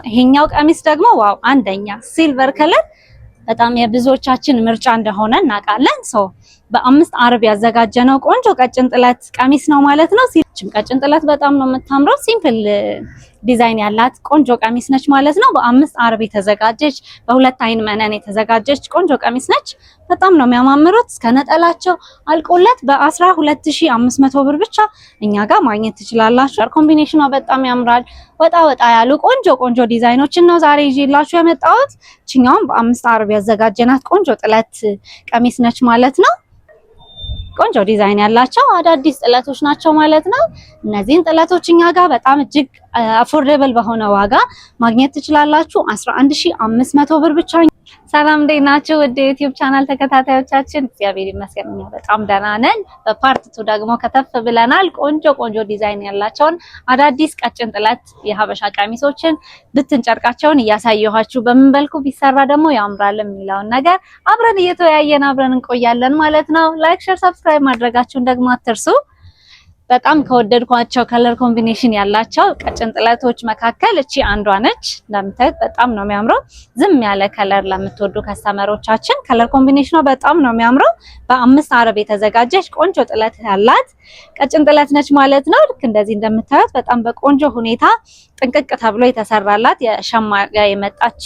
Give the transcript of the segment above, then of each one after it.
ይሄኛው ቀሚስ ደግሞ ዋው አንደኛ ሲልቨር ከለር በጣም የብዙዎቻችን ምርጫ እንደሆነ እናውቃለን። በአምስት አርብ ያዘጋጀነው ቆንጆ ቀጭን ጥለት ቀሚስ ነው ማለት ነው። ቀጭን ጥለት በጣም ነው የምታምረው። ሲምፕል ዲዛይን ያላት ቆንጆ ቀሚስ ነች ማለት ነው። በአምስት አርብ የተዘጋጀች በሁለት አይን መነን የተዘጋጀች ቆንጆ ቀሚስ ነች። በጣም ነው የሚያማምሩት። እስከ ነጠላቸው አልቆለት በ12500 ብር ብቻ እኛ ጋር ማግኘት ትችላላችሁ። ኮምቢኔሽኗ በጣም ያምራል። ወጣ ወጣ ያሉ ቆንጆ ዲዛይኖችን ነው ዛሬ ይዤላችሁ የመጣሁት። እቺኛውም በአምስት አርብ ያዘጋጀናት ቆንጆ ጥለት ቀሚስ ነች ማለት ነው። ቆንጆ ዲዛይን ያላቸው አዳዲስ ጥለቶች ናቸው ማለት ነው። እነዚህን ጥለቶች እኛ ጋር በጣም እጅግ አፎርደብል በሆነ ዋጋ ማግኘት ትችላላችሁ። 11500 ብር ብቻ። ሰላም እንዴት ናችሁ? ወደ ዩቲዩብ ቻናል ተከታታዮቻችን እግዚአብሔር ይመስገን እኛ በጣም ደህና ነን። በፓርት 2 ደግሞ ከተፍ ብለናል። ቆንጆ ዲዛይን ያላቸውን አዳዲስ ቀጭን ጥለት የሀበሻ ቀሚሶችን ብትንጨርቃቸውን እያሳየኋችሁ በምን መልኩ ቢሰራ ደግሞ ያምራል የሚለውን ነገር አብረን እየተወያየን አብረን እንቆያለን ማለት ነው። ላይክ፣ ሼር፣ ሰብስክራይብ ማድረጋችሁን ደግሞ አትርሱ። በጣም ከወደድኳቸው ከለር ኮምቢኔሽን ያላቸው ቀጭን ጥለቶች መካከል እቺ አንዷ ነች። እንደምታዩት በጣም ነው የሚያምረው። ዝም ያለ ከለር ለምትወዱ ከስተመሮቻችን ከለር ኮምቢኔሽኗ በጣም ነው የሚያምረው። በአምስት አርብ የተዘጋጀች ቆንጆ ጥለት ያላት ቀጭን ጥለት ነች ማለት ነው። ልክ እንደዚህ እንደምታዩት በጣም በቆንጆ ሁኔታ ጥንቅቅ ተብሎ የተሰራላት የሸማ ጋር የመጣች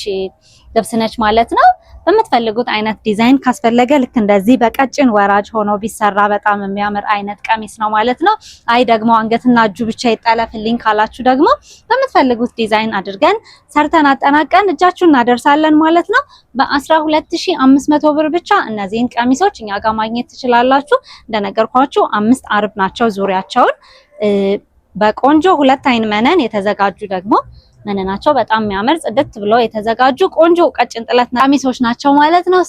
ልብስ ነች ማለት ነው። በምትፈልጉት አይነት ዲዛይን ካስፈለገ ልክ እንደዚህ በቀጭን ወራጅ ሆኖ ቢሰራ በጣም የሚያምር አይነት ቀሚስ ነው ማለት ነው። አይ ደግሞ አንገትና እጁ ብቻ ይጠለፍልኝ ካላችሁ ደግሞ በምትፈልጉት ዲዛይን አድርገን ሰርተን አጠናቀን እጃችሁን እናደርሳለን ማለት ነው። በ12500 ብር ብቻ እነዚህን ቀሚሶች እኛ ጋር ማግኘት ትችላላችሁ። እንደነገርኳችሁ አምስት አርብ ናቸው ዙሪያቸውን በቆንጆ ሁለት አይን መነን የተዘጋጁ ደግሞ መነናቸው በጣም የሚያምር ጽድት ብሎ የተዘጋጁ ቆንጆ ቀጭን ጥለት ቀሚሶች ናቸው ማለት ነው።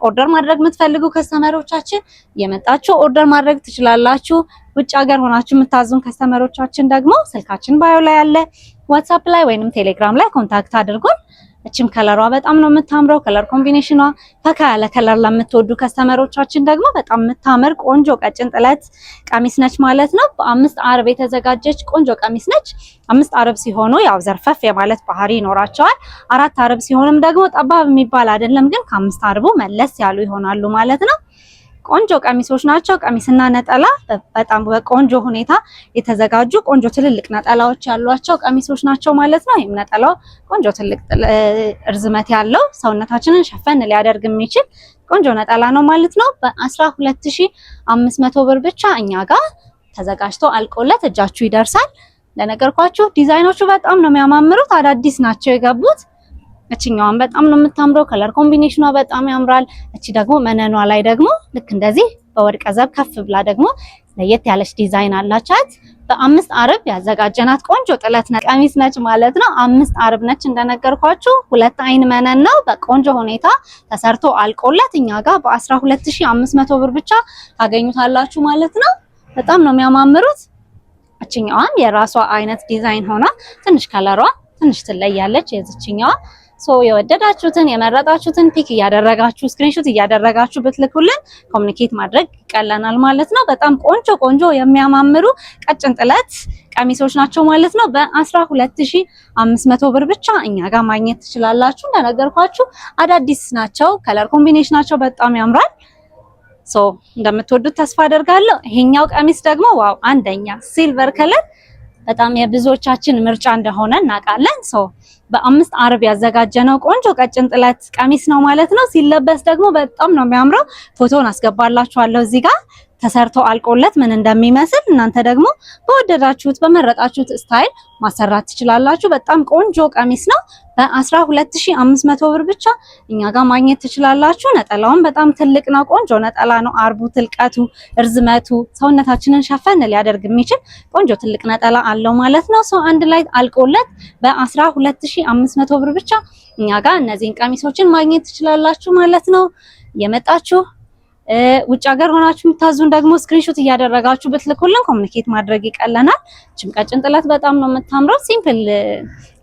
ኦርደር ማድረግ የምትፈልጉ ከስተመሮቻችን የመጣችሁ ኦርደር ማድረግ ትችላላችሁ። ውጭ ሀገር ሆናችሁ የምታዙን ከስተመሮቻችን ደግሞ ስልካችን ባዮ ላይ ያለ ዋትስአፕ ላይ ወይንም ቴሌግራም ላይ ኮንታክት አድርጉን። እቺም ከለሯ በጣም ነው የምታምረው። ከለር ኮምቢኔሽኗ ፈካ ያለ ከለር ለምትወዱ ከስተመሮቻችን ደግሞ በጣም የምታምር ቆንጆ ቀጭን ጥለት ቀሚስ ነች ማለት ነው። በአምስት አርብ የተዘጋጀች ቆንጆ ቀሚስ ነች። አምስት አርብ ሲሆኑ ያው ዘርፈፍ የማለት ባህሪ ይኖራቸዋል። አራት አርብ ሲሆንም ደግሞ ጠባብ የሚባል አይደለም፣ ግን ከአምስት አርቡ መለስ ያሉ ይሆናሉ ማለት ነው። ቆንጆ ቀሚሶች ናቸው። ቀሚስና ነጠላ በጣም በቆንጆ ሁኔታ የተዘጋጁ ቆንጆ ትልልቅ ነጠላዎች ያሏቸው ቀሚሶች ናቸው ማለት ነው። ይሄም ነጠላው ቆንጆ ትልቅ እርዝመት ያለው ሰውነታችንን ሸፈን ሊያደርግ የሚችል ቆንጆ ነጠላ ነው ማለት ነው። በ12500 ብር ብቻ እኛ ጋር ተዘጋጅቶ አልቆለት እጃችሁ ይደርሳል። ለነገርኳችሁ ዲዛይኖቹ በጣም ነው የሚያማምሩት። አዳዲስ ናቸው የገቡት። እቺኛዋን በጣም ነው የምታምረው። ከለር ኮምቢኔሽኗ በጣም ያምራል። እቺ ደግሞ መነኗ ላይ ደግሞ ልክ እንደዚህ በወርቀ ዘብ ከፍ ብላ ደግሞ ለየት ያለች ዲዛይን አላቻት። በአምስት አርብ ያዘጋጀናት ቆንጆ ጥለት ቀሚስ ነች ማለት ነው። አምስት አርብ ነች እንደነገርኳችሁ። ሁለት አይን መነን ነው። በቆንጆ ሁኔታ ተሰርቶ አልቆለት እኛ ጋር በ12500 ብር ብቻ ታገኙታላችሁ ማለት ነው። በጣም ነው የሚያማምሩት። እቺኛዋን የራሷ አይነት ዲዛይን ሆና ትንሽ ከለሯ ትንሽ ትለያለች የዚችኛዋ። የወደዳችሁትን የመረጣችሁትን ፒክ እያደረጋችሁ ስክሪንሾት እያደረጋችሁ ብትልኩልን ኮሙኒኬት ማድረግ ይቀለናል ማለት ነው። በጣም ቆንጆ የሚያማምሩ ቀጭን ጥለት ቀሚሶች ናቸው ማለት ነው። በ12500 ብር ብቻ እኛ ጋር ማግኘት ትችላላችሁ። እንደነገርኳችሁ አዳዲስ ናቸው። ከለር ኮምቢኔሽናቸው በጣም ያምራል። እንደምትወዱት ተስፋ አደርጋለሁ። ይሄኛው ቀሚስ ደግሞ ዋው አንደኛ ሲልቨር ከለር በጣም የብዙዎቻችን ምርጫ እንደሆነ እናውቃለን። በአምስት አርብ ያዘጋጀነው ቆንጆ ቀጭን ጥለት ቀሚስ ነው ማለት ነው። ሲለበስ ደግሞ በጣም ነው የሚያምረው። ፎቶን አስገባላችኋለሁ እዚህ ጋር ተሰርቶ አልቆለት ምን እንደሚመስል እናንተ ደግሞ በወደዳችሁት በመረጣችሁት ስታይል ማሰራት ትችላላችሁ። በጣም ቆንጆ ቀሚስ ነው። በ12500 ብር ብቻ እኛ ጋር ማግኘት ትችላላችሁ። ነጠላውን በጣም ትልቅ ነው። ቆንጆ ነጠላ ነው። አርቡ፣ ትልቀቱ፣ እርዝመቱ ሰውነታችንን ሸፈን ሊያደርግ የሚችል ቆንጆ ትልቅ ነጠላ አለው ማለት ነው። አንድ ላይ አልቆለት በ12500 ብር ብቻ እኛ ጋር እነዚህን ቀሚሶችን ማግኘት ትችላላችሁ ማለት ነው። የመጣችሁ ውጭ ሀገር ሆናችሁ የምታዙን ደግሞ ስክሪንሾት እያደረጋችሁ ብትልኩልን ኮሙኒኬት ማድረግ ይቀለናል። እችም ቀጭን ጥለት በጣም ነው የምታምረው። ሲምፕል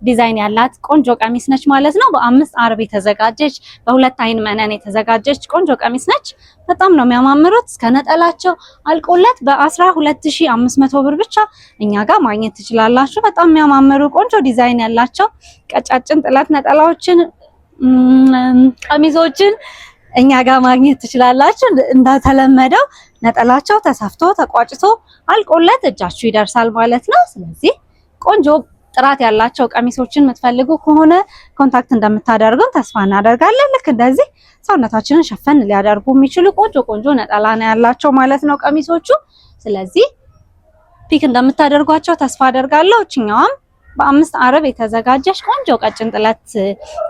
ዲዛይን ያላት ቆንጆ ቀሚስ ነች ማለት ነው። በ5 አርብ የተዘጋጀች በሁለት አይን መነን የተዘጋጀች ቆንጆ ቀሚስ ነች። በጣም ነው የሚያማምሩት። እስከ ነጠላቸው አልቆለት በ12500 ብር ብቻ እኛ ጋር ማግኘት ትችላላችሁ። በጣም የሚያማምሩ ቆንጆ ዲዛይን ያላቸው ቀጫጭን ጥለት ነጠላዎችን ቀሚሶችን እኛ ጋር ማግኘት ትችላላችሁ። እንደተለመደው ነጠላቸው ተሰፍቶ ተቋጭቶ አልቆለት እጃችሁ ይደርሳል ማለት ነው። ስለዚህ ቆንጆ ጥራት ያላቸው ቀሚሶችን የምትፈልጉ ከሆነ ኮንታክት እንደምታደርጉን ተስፋ እናደርጋለን። ልክ እንደዚህ ሰውነታችንን ሸፈን ሊያደርጉ የሚችሉ ቆንጆ ቆንጆ ነጠላ ነው ያላቸው ማለት ነው ቀሚሶቹ። ስለዚህ ፒክ እንደምታደርጓቸው ተስፋ አደርጋለሁ። እችኛዋም በ5 አርብ የተዘጋጀች ቆንጆ ቀጭን ጥለት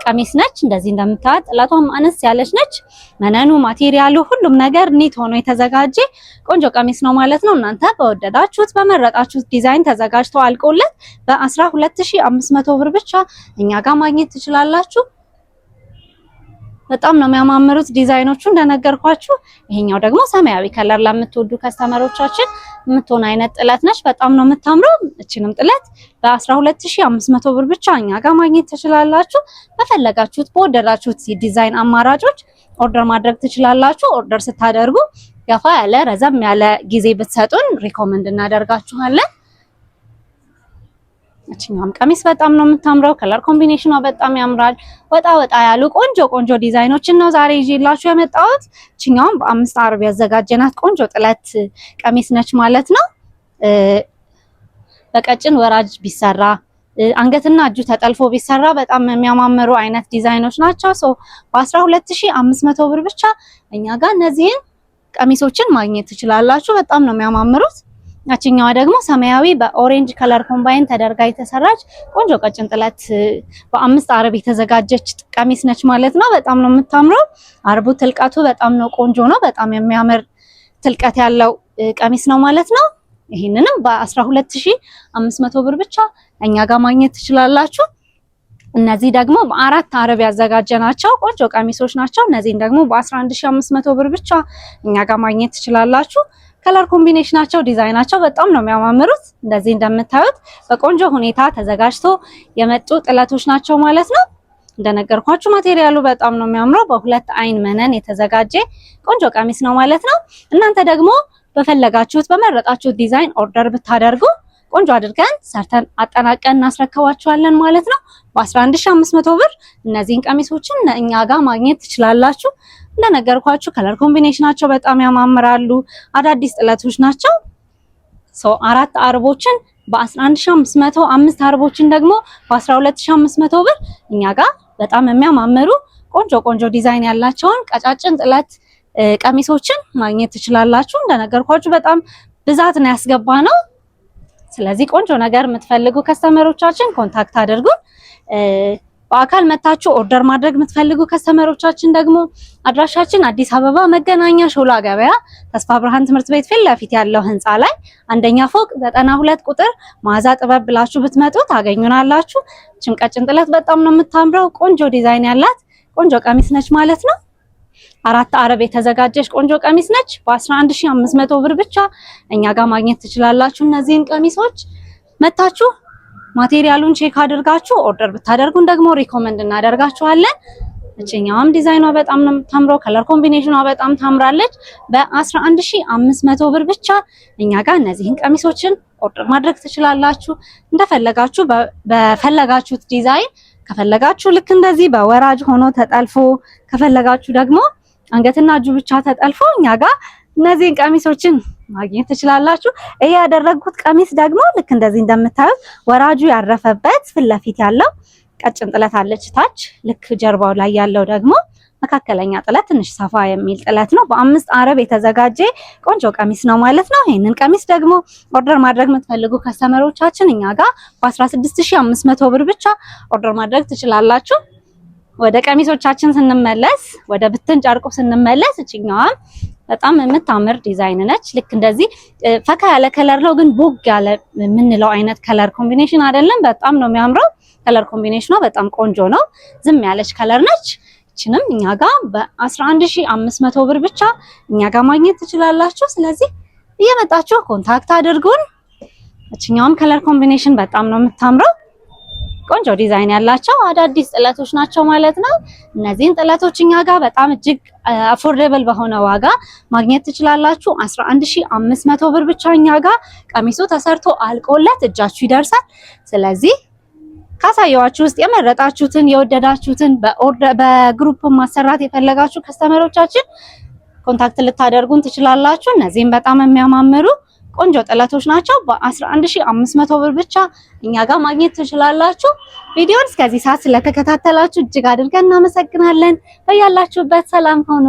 ቀሚስ ነች። እንደዚህ እንደምታዩት ጥለቷም አነስ ያለች ነች። መነኑ ማቴሪያሉ ሁሉም ነገር ኒት ሆኖ የተዘጋጀ ቆንጆ ቀሚስ ነው ማለት ነው። እናንተ በወደዳችሁት በመረጣችሁት ዲዛይን ተዘጋጅቶ አልቆለት በ12500 ብር ብቻ እኛ ጋር ማግኘት ትችላላችሁ። በጣም ነው የሚያማምሩት ዲዛይኖቹ እንደነገርኳችሁ። ይሄኛው ደግሞ ሰማያዊ ከለር ለምትወዱ ከስተመሮቻችን የምትሆን አይነት ጥለት ነች። በጣም ነው የምታምረው። እቺንም ጥለት በ12500 ብር ብቻ እኛ ጋር ማግኘት ትችላላችሁ። በፈለጋችሁት በወደዳችሁት ዲዛይን አማራጮች ኦርደር ማድረግ ትችላላችሁ። ኦርደር ስታደርጉ ገፋ ያለ ረዘም ያለ ጊዜ ብትሰጡን ሪኮመንድ እናደርጋችኋለን። እቺኛም ቀሚስ በጣም ነው የምታምረው። ከለር ኮምቢኔሽኗ በጣም ያምራል። ወጣ ወጣ ያሉ ቆንጆ ቆንጆ ዲዛይኖችን ነው ዛሬ ይዤላችሁ የመጣሁት። እቺኛም በ5 አርብ ያዘጋጀናት ቆንጆ ጥለት ቀሚስ ነች ማለት ነው። በቀጭን ወራጅ ቢሰራ አንገትና እጁ ተጠልፎ ቢሰራ በጣም የሚያማምሩ አይነት ዲዛይኖች ናቸው። ሶ በ12500 ብር ብቻ እኛ ጋር እነዚህን ቀሚሶችን ማግኘት ትችላላችሁ። በጣም ነው የሚያማምሩት። ያቺኛዋ ደግሞ ሰማያዊ በኦሬንጅ ከለር ኮምባይን ተደርጋ የተሰራች ቆንጆ ቀጭን ጥለት በ5 አርብ የተዘጋጀች ቀሚስ ነች ማለት ነው። በጣም ነው የምታምረው። አርቡ ትልቀቱ በጣም ነው ቆንጆ ነው። በጣም የሚያምር ትልቀት ያለው ቀሚስ ነው ማለት ነው። ይሄንንም በ12500 ብር ብቻ እኛ ጋር ማግኘት ትችላላችሁ። እነዚህ ደግሞ በ4 አርብ ያዘጋጀናቸው ቆንጆ ቀሚሶች ናቸው። እነዚህን ደግሞ በ11500 ብር ብቻ እኛ ጋር ማግኘት ትችላላችሁ። ከለር ኮምቢኔሽናቸው ዲዛይናቸው በጣም ነው የሚያማምሩት። እንደዚህ እንደምታዩት በቆንጆ ሁኔታ ተዘጋጅቶ የመጡ ጥለቶች ናቸው ማለት ነው። እንደነገርኳችሁ ማቴሪያሉ በጣም ነው የሚያምረው። በሁለት አይን መነን የተዘጋጀ ቆንጆ ቀሚስ ነው ማለት ነው። እናንተ ደግሞ በፈለጋችሁት በመረጣችሁት ዲዛይን ኦርደር ብታደርጉ ቆንጆ አድርገን ሰርተን አጠናቀን እናስረክባችኋለን ማለት ነው። በ11500 ብር እነዚህን ቀሚሶችን እኛ ጋር ማግኘት ትችላላችሁ። እንደነገርኳችሁ ከለር ኮምቢኔሽናቸው በጣም ያማምራሉ። አዳዲስ ጥለቶች ናቸው። 4 አርቦችን በ11500 5 አርቦችን ደግሞ በ12500 ብር እኛ ጋር በጣም የሚያማምሩ ቆንጆ ቆንጆ ዲዛይን ያላቸውን ቀጫጭን ጥለት ቀሚሶችን ማግኘት ትችላላችሁ። እንደነገርኳችሁ በጣም ብዛት ነው ያስገባ ነው። ስለዚህ ቆንጆ ነገር የምትፈልጉ ከስተመሮቻችን ኮንታክት አድርጉን። በአካል መታችሁ ኦርደር ማድረግ የምትፈልጉ ከስተመሮቻችን ደግሞ አድራሻችን አዲስ አበባ መገናኛ ሾላ ገበያ ተስፋ ብርሃን ትምህርት ቤት ፊት ለፊት ያለው ህንፃ ላይ አንደኛ ፎቅ 92 ቁጥር መዓዛ ጥበብ ብላችሁ ብትመጡ ታገኙናላችሁ። እቺም ቀጭን ጥለት በጣም ነው የምታምረው። ቆንጆ ዲዛይን ያላት ቆንጆ ቀሚስ ነች ማለት ነው። 4 አርብ የተዘጋጀች ቆንጆ ቀሚስ ነች። በ11500 ብር ብቻ እኛ ጋር ማግኘት ትችላላችሁ። እነዚህን ቀሚሶች መታችሁ ማቴሪያሉን ቼክ አድርጋችሁ ኦርደር ብታደርጉን ደግሞ ሪኮመንድ እናደርጋችኋለን። እቺኛውም ዲዛይኗ በጣም ነው የምታምረው። ከለር ኮምቢኔሽኗ በጣም ታምራለች። በ11500 ብር ብቻ እኛ ጋር እነዚህን ቀሚሶችን ኦርደር ማድረግ ትችላላችሁ። እንደፈለጋችሁ በፈለጋችሁት ዲዛይን ከፈለጋችሁ ልክ እንደዚህ በወራጅ ሆኖ ተጠልፎ ከፈለጋችሁ ደግሞ አንገትና እጁ ብቻ ተጠልፎ እኛ ጋር እነዚህን ቀሚሶችን ማግኘት ትችላላችሁ። ይሄ ያደረግኩት ቀሚስ ደግሞ ልክ እንደዚህ እንደምታዩት ወራጁ ያረፈበት ፊት ለፊት ያለው ቀጭን ጥለት አለች ታች። ልክ ጀርባው ላይ ያለው ደግሞ መካከለኛ ጥለት ትንሽ ሰፋ የሚል ጥለት ነው። በ5 አርብ የተዘጋጀ ቆንጆ ቀሚስ ነው ማለት ነው። ይሄንን ቀሚስ ደግሞ ኦርደር ማድረግ የምትፈልጉ ከስተመሮቻችን እኛ ጋር በ16500 ብር ብቻ ኦርደር ማድረግ ትችላላችሁ። ወደ ቀሚሶቻችን ስንመለስ ወደ ብትን ጨርቁ ስንመለስ እቺኛዋም በጣም የምታምር ዲዛይን ነች። ልክ እንደዚህ ፈካ ያለ ከለር ነው፣ ግን ቦግ ያለ የምንለው አይነት ከለር ኮምቢኔሽን አይደለም። በጣም ነው የሚያምረው። ከለር ኮምቢኔሽኗ በጣም ቆንጆ ነው። ዝም ያለች ከለር ነች። እችንም እኛ ጋር በ11500 ብር ብቻ እኛ ጋር ማግኘት ትችላላችሁ። ስለዚህ እየመጣችሁ ኮንታክት አድርጉን። እችኛውም ከለር ኮምቢኔሽን በጣም ነው የምታምረው። ቆንጆ ዲዛይን ያላቸው አዳዲስ ጥለቶች ናቸው ማለት ነው። እነዚህን ጥለቶች እኛ ጋር በጣም እጅግ አፎርደብል በሆነ ዋጋ ማግኘት ትችላላችሁ። 11500 ብር ብቻ እኛ ጋር ቀሚሱ ተሰርቶ አልቆለት እጃችሁ ይደርሳል። ስለዚህ ካሳየዋችሁ ውስጥ የመረጣችሁትን የወደዳችሁትን በግሩፕ ማሰራት የፈለጋችሁ ከስተመሮቻችን ኮንታክት ልታደርጉን ትችላላችሁ። እነዚህም በጣም የሚያማምሩ ቆንጆ ጥለቶች ናቸው። በ11500 ብር ብቻ እኛ ጋር ማግኘት ትችላላችሁ። ቪዲዮውን እስከዚህ ሰዓት ስለተከታተላችሁ እጅግ አድርገን እናመሰግናለን። በያላችሁበት ሰላም ሆኑ።